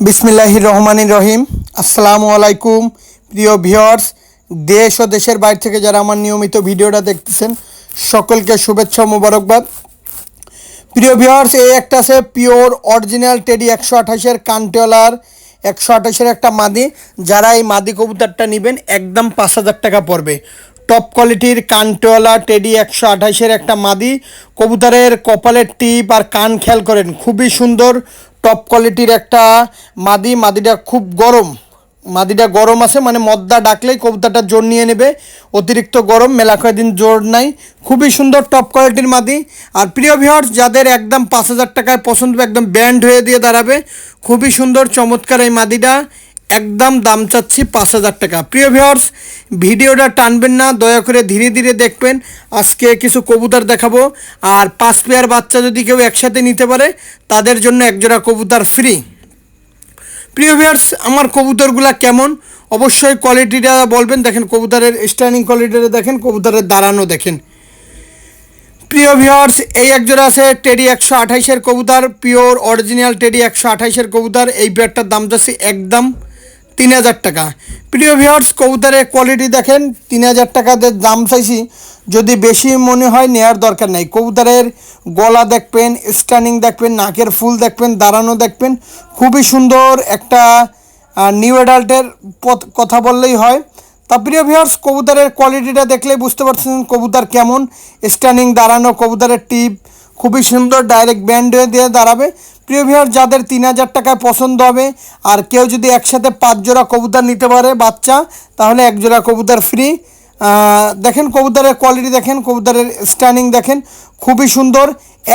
বিসমিল্লাহির রহমানির রহিম। আসসালামু আলাইকুম প্রিয় ভিউয়ার্স, দেশ ও দেশের বাইরে থেকে যারা আমার নিয়মিত ভিডিওটা দেখতেছেন সকলকে শুভেচ্ছা ও মোবারকবাদ। প্রিয় ভিউয়ার্স, এই একটা আছে পিওর অরিজিনাল টেডি 128-এর কানটেওয়ালার 128-এর একটা মাদি। যারা এই মাদি কবুতরটা নেবেন একদম 5,000 টাকা পড়বে। টপ কোয়ালিটির কানটেওয়ালা টেডি 128-এর একটা মাদি। কবুতরের কপালের টিপ আর কান খেয়াল করেন, খুবই সুন্দর টপ কোয়ালিটির একটা মাদি। মাদিটা খুব গরম, মাদিটা গরম আছে, মানে মদ্দা ডাকলেই কবুতরটা জোর নিয়ে নেবে, অতিরিক্ত গরম, মেলা কয়েকদিন জোর নাই। খুবই সুন্দর টপ কোয়ালিটির মাদি। আর প্রিয় ভিউয়ার্স, যাদের একদম 5,000 টাকায় পছন্দ, একদম ব্যান্ড হয়ে দিয়ে দাঁড়াবে, খুবই সুন্দর চমৎকার এই মাদিটা, একদম দাম চাচ্ছি 5,000 টাকা। প্রিয় ভিউয়ার্স, ভিডিওটা টানবেন না, দয়া করে ধীরে ধীরে দেখবেন। আজকে কিছু কবুতর দেখাবো, আর 5 পেয়ার বাচ্চা যদি কেউ একসাথে নিতে পারে তাদের জন্য একজোড়া কবুতর ফ্রি। প্রিয় ভিউয়ার্স, আমার কবুতরগুলো কেমন অবশ্যই কোয়ালিটিটা বলবেন। দেখেন কবুতরের স্ট্যান্ডিং কোয়ালিটিটা দেখেন, কবুতরের দাঁড়ানো দেখেন। প্রিয় ভিউয়ার্স, এই একজোড়া আছে টেডি 128-এর কবুতর, পিওর অরিজিনাল টেডি 128-এর কবুতর। এই পেয়ারটার দাম যাচ্ছে একদম 3,000 টাকা। প্রিয় ভিউয়ার্স, কবুতরের কোয়ালিটি দেখেন, 3,000 টাকাতে দাম চাইছি, যদি বেশি মনে হয় নেওয়ার দরকার নেই। কবুতরের গলা দেখবেন, স্ট্যান্ডিং দেখবেন, নাকের ফুল দেখবেন, দাঁড়ানো দেখবেন, খুবই সুন্দর একটা নিউ অ্যাডাল্টের কথা বললেই হয়। তা প্রিয় ভিউয়ার্স, কবুতরের কোয়ালিটিটা দেখলেই বুঝতে পারছেন কবুতর কেমন। স্ট্যান্ডিং, দাঁড়ানো, কবুতরের টিপ খুবই সুন্দর, ডাইরেক্ট ব্যান্ড হয়ে দিয়ে দাঁড়াবে। প্রিয় ভিউয়ার্স, যাদের 3,000 টাকায় পছন্দ হবে, আর কেউ যদি একসাথে 5 জোড়া কবুতর নিতে পারে বাচ্চা, তাহলে 1 জোড়া কবুতর ফ্রি। দেখেন কবুতরের কোয়ালিটি দেখেন, কবুতরের স্ট্যান্ডিং দেখেন, খুবই সুন্দর,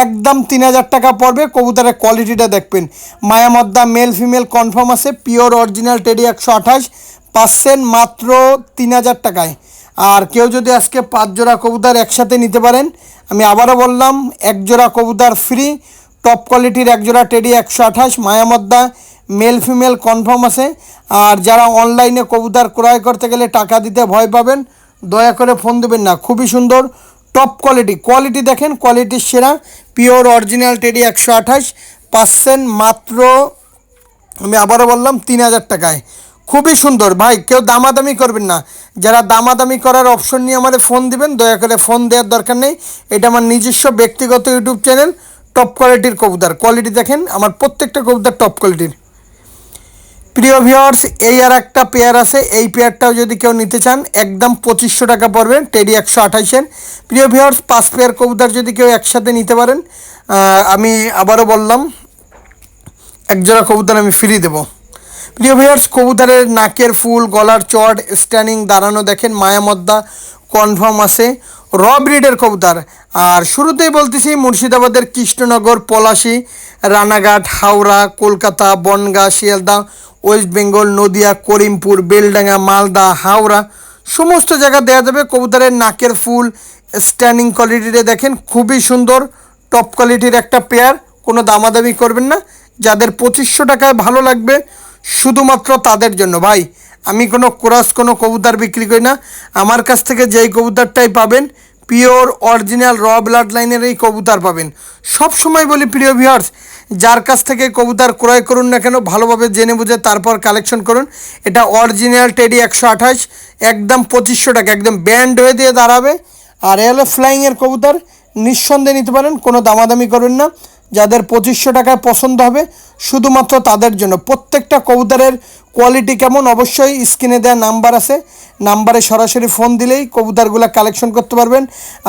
একদম 3,000 টাকা পড়বে। কবুতরের কোয়ালিটিটা দেখবেন, মায়ামদ্দা মেল ফিমেল কনফার্ম আছে, পিওর অরিজিনাল টেডি 128 পাচ্ছেন মাত্র 3,000 টাকায়। আর কেউ যদি আজকে 5 জোড়া কবুতর একসাথে নিতে পারেন, আমি আবারও বললাম 1 জোড়া কবুতর ফ্রি। টপ কোয়ালিটির 1 জোড়া টেডি 128 মায়ামদ্দা মেল ফিমেল কনফার্ম আছে। আর যারা অনলাইনে কবুতর ক্রয় করতে গেলে টাকা দিতে ভয় পাবেন, দয়া করে ফোন দেবেন না। খুবই সুন্দর টপ কোয়ালিটি দেখেন, কোয়ালিটির সেরা পিওর অরিজিনাল টেডি 128 পাচ্ছেন মাত্র, আমি আবারও বললাম, 3,000 টাকায়। খুবই সুন্দর ভাই, কেউ দামাদামি করবেন না। যারা দামাদামি করার অপশন নিয়ে আমাদের ফোন দিবেন, দয়া করে ফোন দেওয়ার দরকার নেই। এটা আমার নিজস্ব ব্যক্তিগত ইউটিউব চ্যানেল। টপ কোয়ালিটির কবুতর, কোয়ালিটি দেখেন, আমার প্রত্যেকটা কবুতর টপ কোয়ালিটির। প্রিয় ভিউয়ার্স, এই আর একটা পেয়ার আছে, এই পেয়ারটাও যদি কেউ নিতে চান একদম 2,500 টাকা পড়বে টেডি 128-এর। প্রিয় ভিউয়ার্স, 5 পেয়ার কবুতর যদি কেউ একসাথে নিতে পারেন, আমি আবারও বললাম 1 জোড়া কবুতর আমি ফ্রি দেবো। প্রিয় ভিউয়ার্স, কবুতরের নাকের ফুল, গলার চট, স্ট্যান্ডিং, দাঁড়ানো দেখেন, মায়ামদ্দা কনফার্ম আছে, র ব্রিডের কবুতর। আর শুরুতেই বলতেছি, মুর্শিদাবাদের কৃষ্ণনগর, পলাশী, রানাঘাট, হাওড়া, কলকাতা, বনগাঁ, শিয়ালদা, ওয়েস্ট বেঙ্গল, নদিয়া, করিমপুর, বেলডাঙ্গা, মালদা, হাওড়া, সমস্ত জায়গা দেওয়া যাবে। কবুতরের নাকের ফুল, স্ট্যান্ডিং কোয়ালিটিটা দেখেন, খুবই সুন্দর টপ কোয়ালিটির একটা পেয়ার। কোনো দামাদামি করবেন না। যাদের 2,500 টাকায় ভালো লাগবে শুধুমাত্র তাদের জন্য ভাই। আমি কোনো ক্রস কোনো কবুতর বিক্রি করি না। আমার কাছ থেকে যেই কবুতরটাই পাবেন পিওর অরিজিনাল র ব্লাড লাইনের এই কবুতর পাবেন। সব সময় বলি প্রিয় ভিউয়ার্স, যার কাছ থেকে কবুতর ক্রয় করুন না কেন, ভালোভাবে জেনে বুঝে তারপর কালেকশন করুন। এটা অরিজিনাল টেডি 128, একদম 2,500 টাকা, একদম ব্যান্ড হয়ে দিয়ে দাঁড়াবে। আর এ হলো ফ্লাইংয়ের কবুতর, নিঃসন্দেহে নিতে পারেন, কোনো দামাদামি করবেন না। যাদের 2,500 টাকায় পছন্দ হবে শুধুমাত্র তাদের জন্য। প্রত্যেকটা কবুতরের কোয়ালিটি কেমন অবশ্যই স্ক্রিনে দেওয়া নাম্বার আছে, নাম্বারে সরাসরি ফোন দিলেই কবুতরগুলো কালেকশন করতে পারবেন।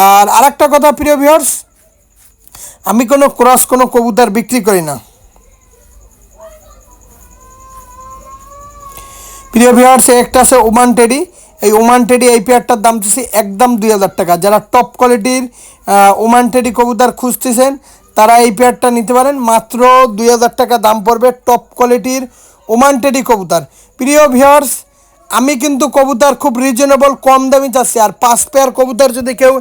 আর আরেকটা কথা প্রিয় ভিউয়ার্স, আমি কোনো ক্রস কোনো কবুতর বিক্রি করি না। প্রিয় ভিউয়ার্স, একটা আছে ওমান টেডি। এই ওমান টেডি এই পেয়ারটার দাম দিচ্ছি একদম 2,000 টাকা। যারা টপ কোয়ালিটির ওমান টেডি কবুতর খুঁজতেছেন তারা এই পেয়ারটা নিতে পারেন, মাত্র 2,000 টাকা দাম পড়বে টপ কোয়ালিটির ওমান টেডি কবুতর। প্রিয় ভিউয়ার্স, আমি কিন্তু কবুতর খুব রিজনেবল কম দামি চাচ্ছি। আর 5 পেয়ার কবুতর যদি কেউ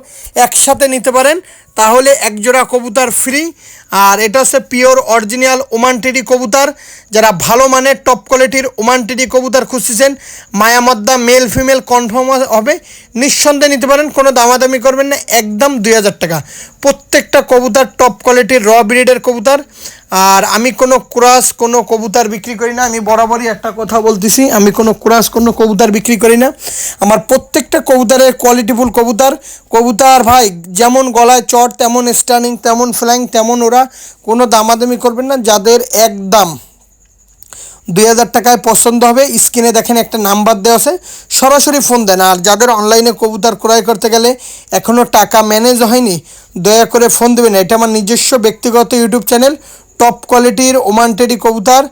একসাথে নিতে পারেন তাহলে 1 জোড়া কবুতর ফ্রি। আর এটা হচ্ছে পিওর অরিজিনাল ওমান টেডি কবুতর। যারা ভালো মানের টপ কোয়ালিটির ওমান টেডি কবুতর খুঁজতেছেন, মায়ামদ্দা মেল ফিমেল কনফার্ম হবে, নিঃসন্দেহে নিতে পারেন, কোনো দামাদামি করবেন না, একদম 2,000 টাকা। প্রত্যেকটা কবুতর টপ কোয়ালিটির র ব্রিডের কবুতর। আর আমি কোনো ক্রস কোনো কবুতর বিক্রি করি না। আমি বরাবরই একটা কথা বলতেছি, আমি কোনো ক্রস কোনো কবুতর বিক্রি করি না। আমার প্রত্যেকটা কবুতরের কোয়ালিটিফুল কবুতর ভাই, যেমন গলায় চট তেমন স্টানিং তেমন ফ্লাইং তেমন ওরা, কোনো দামাদামি করবেন না। যাদের একদম 2000 টাকায় পছন্দ হবে, স্ক্রিনে দেখেন একটা নাম্বার দেওয়া আছে, সরাসরি ফোন দেন। আর যাদের অনলাইনে কবুতর ক্রয় করতে গেলে এখনও টাকা ম্যানেজ হয়নি, দয়া করে ফোন দেবেন। এটা আমার নিজস্ব ব্যক্তিগত ইউটিউব চ্যানেল। টপ কোয়ালিটির ওমান টেডি কবুতর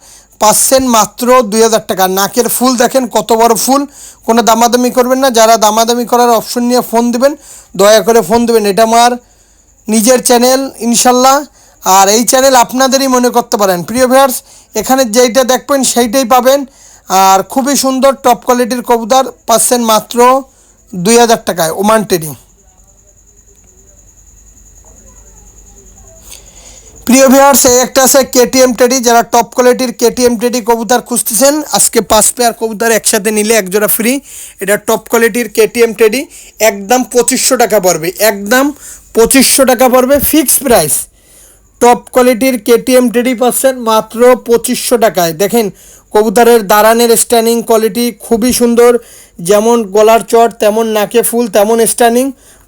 পাচ্ছেন মাত্র 2000 টাকা। নাকের ফুল দেখেন কত বড় ফুল, কোনো দামাদামি করবেন না। যারা দামাদামি করার অপশন নিয়ে ফোন দেবেন, দয়া করে ফোন দেবেন। এটা আমার নিজের চ্যানেল ইনশাল্লাহ, আর এই চ্যানেল আপনাদেরই মনে করতে পারেন। প্রিয় ভিউয়ার্স, এখানে যেইটা দেখবেন সেইটাই পাবেন। আর খুবই সুন্দর টপ কোয়ালিটির কবুতর পাচ্ছেন মাত্র 2000 টাকায় ওমান টেডি। প্রিয় ভিউয়ার্স, এই একটা আছে কেটিএম টেডি। যারা টপ কোয়ালিটির কেটিএম টেডি কবুতর খুঁজতেছেন, আজকে 5 পেয়ার কবুতর একসাথে নিলে এক জোড়া ফ্রি। এটা টপ কোয়ালিটির কেটিএম টেডি, একদম 2500 টাকা পড়বে, একদম 2500 টাকা পড়বে, ফিক্স প্রাইস। টপ কোয়ালিটির কেটিএম টেডি পাচ্ছেন মাত্র 2500 টাকায়। দেখেন কবুতরের দাঁড়ানের স্ট্যান্ডিং কোয়ালিটি খুবই সুন্দর, যেমন গলার চট তেমন নাকে ফুল তেমন স্ট্যান্ডিং,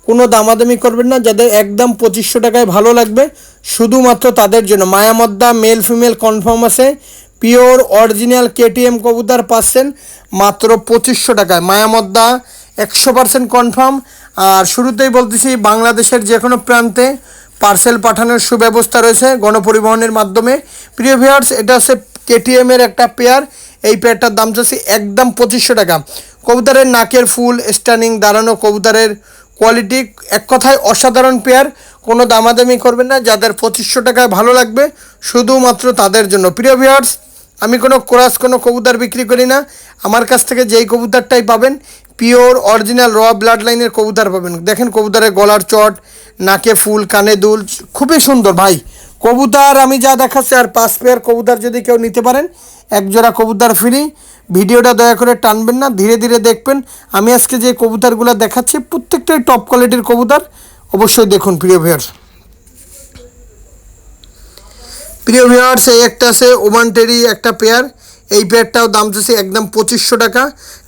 কোনো দামাদামি করবেন না। যাদের একদম 2500 টাকায় ভালো লাগবে, শুধুমাত্র তাদের জন্য। মায়ামদ্দা মেল ফিমেল কনফার্ম আছে, পিওর অরিজিনাল কেটিএম কবুতর পাচ্ছেন মাত্র 2500 টাকায়। মায়ামদ্দা 100% কনফার্ম। আর শুরুতেই বলতেছি, বাংলাদেশের যে কোনো প্রান্তে পার্সেল পাঠানোর সুব্যবস্থা রয়েছে গণপরিবহনের মাধ্যমে। প্রিয় ভিউয়ার্স, এটা হচ্ছে কেটিএমের একটা পেয়ার। এই পেয়ারটার দাম চাচ্ছি একদম 2500 টাকা। কবুতরের নাকের ফুল স্ট্যান্ডিং দাঁড়ানো, কবুতরের কোয়ালিটি এক কথায় অসাধারণ পেয়ার, কোনো দামাদামি করবেন না। যাদের 2500 টাকায় ভালো লাগবে, শুধুমাত্র তাদের জন্য। প্রিয় ভিউয়ার্স, আমি কোনো ক্রস কোনো কবুতর বিক্রি করি না। আমার কাছ থেকে যেই কবুতরটাই পাবেন, পিওর অরিজিনাল র ব্লাড লাইনের কবুতর পাবেন। দেখেন কবুতরের গলার চট, নাকে ফুল, কানে দুল, খুবই সুন্দর ভাই কবুতর। আমি যা দেখাচ্ছি, আর 5 পেয়ার কবুতর যদি কেউ নিতে পারেন, এক জোড়া কবুতর ফ্রি। ভিডিওটা দয়া করে টানবেন না, ধীরে ধীরে দেখবেন। আমি আজকে যে কবুতরগুলো দেখাচ্ছি প্রত্যেকটাই টপ কোয়ালিটির কবুতর, অবশ্যই দেখুন। প্রিয় ভিউয়ার্স, এই একটা আছে ওমান টেডি একটা পেয়ার। এই পেয়ারটাও দাম চাচ্ছে একদম 2500 টাকা।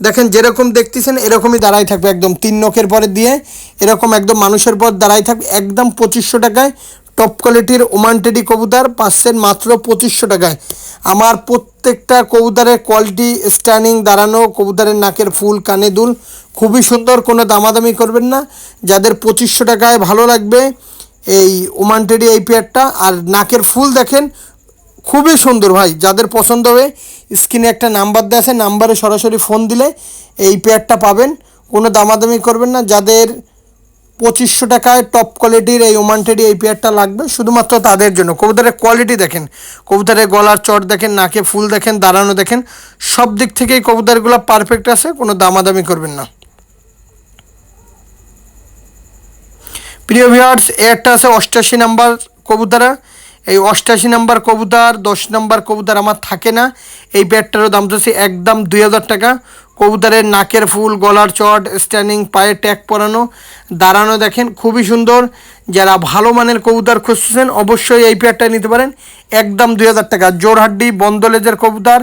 দেখেন যেরকম দেখতেছেন এরকমই দাঁড়াই থাকবে, একদম 3 নখের পরে দিয়ে এরকম একদম মানুষের পর দাঁড়াই থাকবে, একদম 2500 টাকায়। টপ কোয়ালিটির ওমান টেডি কবুতর পাচ্ছেন মাত্র 2500 টাকায়। আমার প্রত্যেকটা কবুতরের কোয়ালিটি স্ট্যান্ডিং দাঁড়ানো, কবুতরের নাকের ফুল কানে দুল খুবই সুন্দর, কোনো দামাদামি করবেন না। যাদের 2500 টাকায় ভালো লাগবে এই ওমান টেডি এই পেয়ারটা, আর নাকের ফুল দেখেন খুবই সুন্দর ভাই। যাদের পছন্দ হবে, স্ক্রিনে একটা নাম্বার দেওয়া আছে, নাম্বারে সরাসরি ফোন দিলে এই পেয়ারটা পাবেন, কোনো দামাদামি করবেন না। যাদের 2500 টাকায় টপ কোয়ালিটির এই ওমান টেডি এই পেয়ারটা লাগবে, শুধুমাত্র তাদের জন্য। কবুতরের কোয়ালিটি দেখেন, কবুতরের গলার চট দেখেন, নাকে ফুল দেখেন, দাঁড়ানো দেখেন, সব দিক থেকেই কবুতরগুলো পারফেক্ট আছে, কোনো দামাদামি করবেন না। প্রিয় ভিউয়ার্স, একটা আছে 88 নাম্বার কবুতরা। এই 88 নাম্বার কবুতর 10 নাম্বার কবুতর আমার থাকে না। এই পেয়ারটারও দাম চাচ্ছি একদম 2000 টাকা। কবুতরের নাকের ফুল, গলার চট, স্ট্যান্ডিং, পায়ে ট্যাগ পরানো, দাঁড়ানো দেখেন খুবই সুন্দর। যারা ভালো মানের কবুতর খুঁজছেন, অবশ্যই এই পেয়ারটা নিতে পারেন, একদম 2000 টাকা। জোরহাড্ডি বন্দলেজের কবুতর।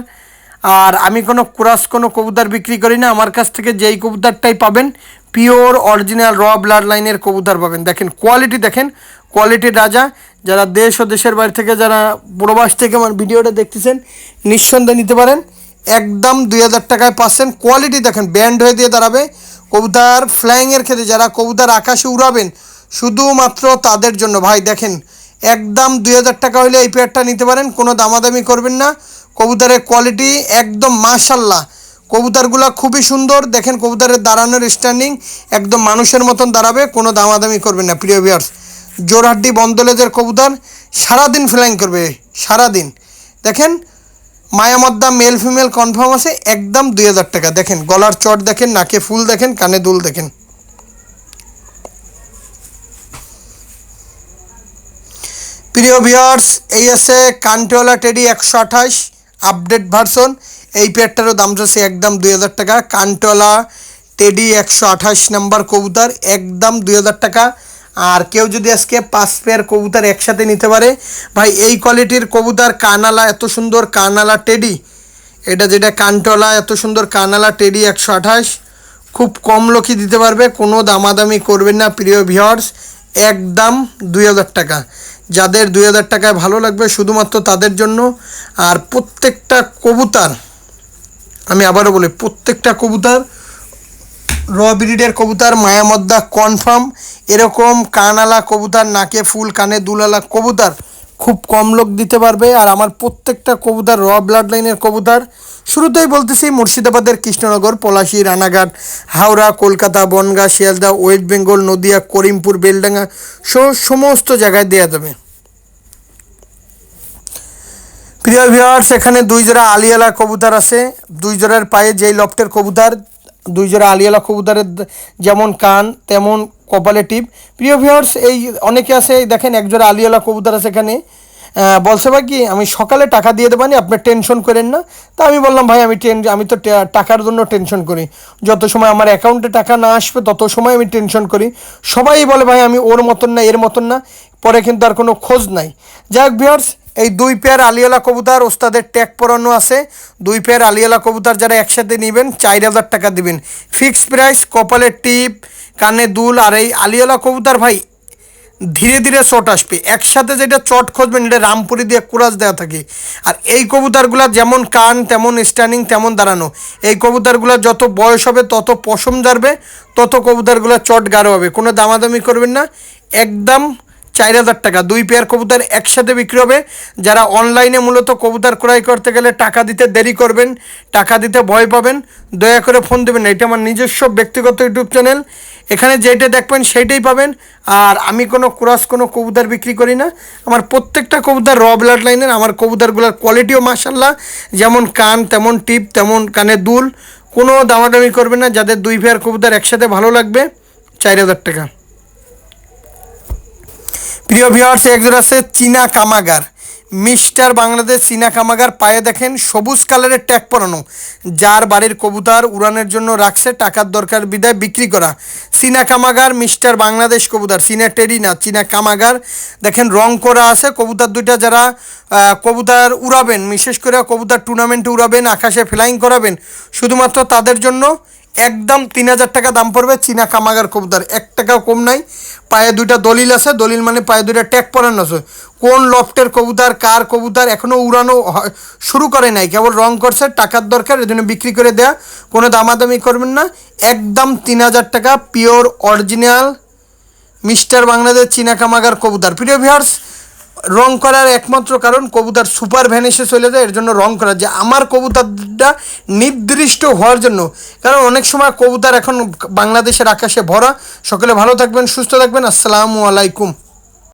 আর আমি কোনো ক্রস কোনো কবুতর বিক্রি করি না। আমার কাছ থেকে যেই কবুতরটাই পাবেন, পিওর অরিজিনাল র ব্লাড লাইনের কবুতর পাবেন। দেখেন কোয়ালিটি, দেখেন কোয়ালিটির রাজা। যারা দেশ ও দেশের বাইরে থেকে, যারা প্রবাস থেকে আমার ভিডিওটা দেখতেছেন, নিঃসন্দেহে নিতে পারেন, একদম 2000 টাকায় পাচ্ছেন। কোয়ালিটি দেখেন, ব্যান্ড হয়ে দিয়ে দাঁড়াবে কবুতর। ফ্লাইংয়ের ক্ষেত্রে যারা কবুতর আকাশে উড়াবেন, শুধুমাত্র তাদের জন্য ভাই। দেখেন একদম 2000 টাকা হলে এই পেয়ারটা নিতে পারেন, কোনো দামাদামি করবেন না। কবুতরের কোয়ালিটি একদম মাশাল্লাহ, কবুতরগুলো খুবই সুন্দর। দেখেন কবুতরের দাঁড়ানোর স্ট্যান্ডিং একদম মানুষের মতন দাঁড়াবে, কোনো দামাদামি করবেন না। প্রিয় ভিউয়ার্স, জোরহাড্ডি বন্দলেজের কবুতর সারাদিন ফ্লাইং করবে, সারাদিন। দেখেন মায়ামদ্দা মেল ফিমেল কনফার্ম আছে, একদম 2000 টাকা। দেখেন গলার চট দেখেন, নাকে ফুল দেখেন, কানে দুল দেখেন। প্রিয় ভিউয়ার্স, এই আছে কানটেওয়ালা টেডি 128 আপডেট ভার্সন। এই পেয়ারটারও দাম যাচ্ছে একদম 2000 টাকা। কানটেওয়ালা টেডি 128 নাম্বার কবুতর, একদম 2000 টাকা। আর কেউ যদি আজকে 5 পেয়ার কবুতর একসাথে নিতে পারে ভাই, এই কোয়ালিটির কবুতর কানালা, এত সুন্দর কানালা টেডি, এটা যেটা কানটলা, এত সুন্দর কানালা টেডি 128, খুব কম লোকই দিতে পারবে, কোনো দামাদামি করবেন না প্রিয় ভিউয়ার্স, একদম 2000 টাকা। যাদের 2000 টাকায় ভালো লাগবে শুধুমাত্র তাদের জন্য। আর প্রত্যেকটা কবুতর, আমি আবারও বলি, প্রত্যেকটা কবুতর র ব্রিডের কবুতর, মায়ামদ্দা কনফার্ম। এরকম কানালা কবুতর, নাকে ফুল কানে দুলালা কবুতর খুব কম লোক দিতে পারবে। আর আমার প্রত্যেকটা কবুতর র ব্লাড লাইনের কবুতর। শুরুতেই বলতেছি মুর্শিদাবাদের কৃষ্ণনগর, পলাশী, রানাঘাট, হাওড়া, কলকাতা, বনগাঁ, শিয়ালদা, ওয়েস্ট বেঙ্গল, নদিয়া, করিমপুর, বেলডাঙ্গা সমস্ত জায়গায় দেওয়া যাবে। প্রিয় ভিউয়ার্স, এখানে 2 জোড়া আলিয়ালা কবুতর আছে, 2 জোড়ার পায়ে যেই লফটের কবুতর, 2 জোড়া আলিয়ালা কবুতরের যেমন কান তেমন কপালে টিপ। প্রিয় ভিউয়ার্স, এই অনেকে আছে, দেখেন এক জোড়া আলিয়ালা কবুতর আছে এখানে, বলছে ভাই কি আমি সকালে টাকা দিয়ে দেবানি, আপনি টেনশন করেন না। তা আমি বললাম ভাই আমি তো টাকার জন্য টেনশন করি, যত সময় আমার অ্যাকাউন্টে টাকা না আসবে তত সময় আমি টেনশন করি। সবাই বলে ভাই আমি ওর মতন না, এর মতন না, পরে কিন্তু আর কোনো খোঁজ নাই। যাই হোক ভিউয়ার্স, এই 2 পেয়ার আলিয়ালা কবুতর ওস্তাদের ট্যাগ পরানো আছে। 2 পেয়ার আলিয়ালা কবুতর যারা একসাথে নেবেন 4000 টাকা দিবেন, ফিক্সড প্রাইস, কপালে টিপ, কানে দুল। আর এই আলিয়ালা কবুতর ভাই ধীরে ধীরে চট আসবে, একসাথে যেটা চট খুঁজবেন এটা রামপুরি দিয়ে কুরাজ দেওয়া থাকে। আর এই কবুতরগুলো যেমন কান তেমন স্ট্যান্ডিং তেমন দাঁড়ানো, এই কবুতরগুলো যত বয়স হবে তত পশম ঝাড়বে, তত কবুতরগুলো চট গাঢ় হবে। কোনো দামাদামি করবেন না, একদম 4000 টাকা 2 পেয়ার কবুতর একসাথে বিক্রি হবে। যারা অনলাইনে মূলত কবুতর ক্রয় করতে গেলে টাকা দিতে দেরি করবেন, টাকা দিতে ভয় পাবেন, দয়া করে ফোন দেবেন না। এটা আমার নিজস্ব ব্যক্তিগত ইউটিউব চ্যানেল, এখানে যেটা দেখবেন সেইটাই পাবেন। আর আমি কোনো ক্রস কোনো কবুতর বিক্রি করি না, আমার প্রত্যেকটা কবুতর র ব্লাড লাইনের। আমার কবুতরগুলোর কোয়ালিটিও মাশাল্লাহ, যেমন কান তেমন টিপ তেমন কানে দুল। কোনো দামাদামি করবেন না, যাদের 2 পেয়ার কবুতর একসাথে ভালো লাগবে 4000 টাকা। প্রিয় ভিউয়ার্স, একজন আছে চীনা কামাগার, মিস্টার বাংলাদেশ চীনা কামাগার, পায়ে দেখেন সবুজ কালারের ট্যাগ পরানো, যার বাড়ির কবুতর উড়ানের জন্য রাখছে, টাকার দরকার বিদায় বিক্রি করা। চীনা কামাগার, মিস্টার বাংলাদেশ কবুতর, চীনা টেডি না, চীনা কামাগার। দেখেন রং করা আছে কবুতর দুইটা। যারা কবুতর উড়াবেন, বিশেষ করে কবুতর টুর্নামেন্টে উড়াবেন, আকাশে ফ্লাইং করাবেন, শুধুমাত্র তাদের জন্য একদম 3000 টাকা দাম পড়বে চীনা কামাগার কবুতর, 1 টাকাও কম নাই। পায়ে 2টা দলিল আছে, দলিল মানে পায়ে 2টা ট্যাগ পরানো আছে। কোন লফটের কবুতর, কার কবুতর, এখনও উড়ানো শুরু করে নাই, কেবল রং করছে, টাকার দরকার, এই জন্য বিক্রি করে দেয়া। কোনো দামাদামি করবেন না, একদম 3000 টাকা পিওর অরিজিনাল মিস্টার বাংলাদেশ চীনা কামাগার কবুতর। প্রিয় ভিউয়ার্স, রং করার একমাত্র কারণ কবুতর সুপার ভ্যানিশে চলে যায়, এর জন্য রং করা, যে আমার কবুতরটা নির্দিষ্ট হওয়ার জন্য। কারণ অনেক সময় কবুতর এখন বাংলাদেশের আকাশে ভরা। সকলে ভালো থাকবেন, সুস্থ থাকবেন, আসসালামু আলাইকুম।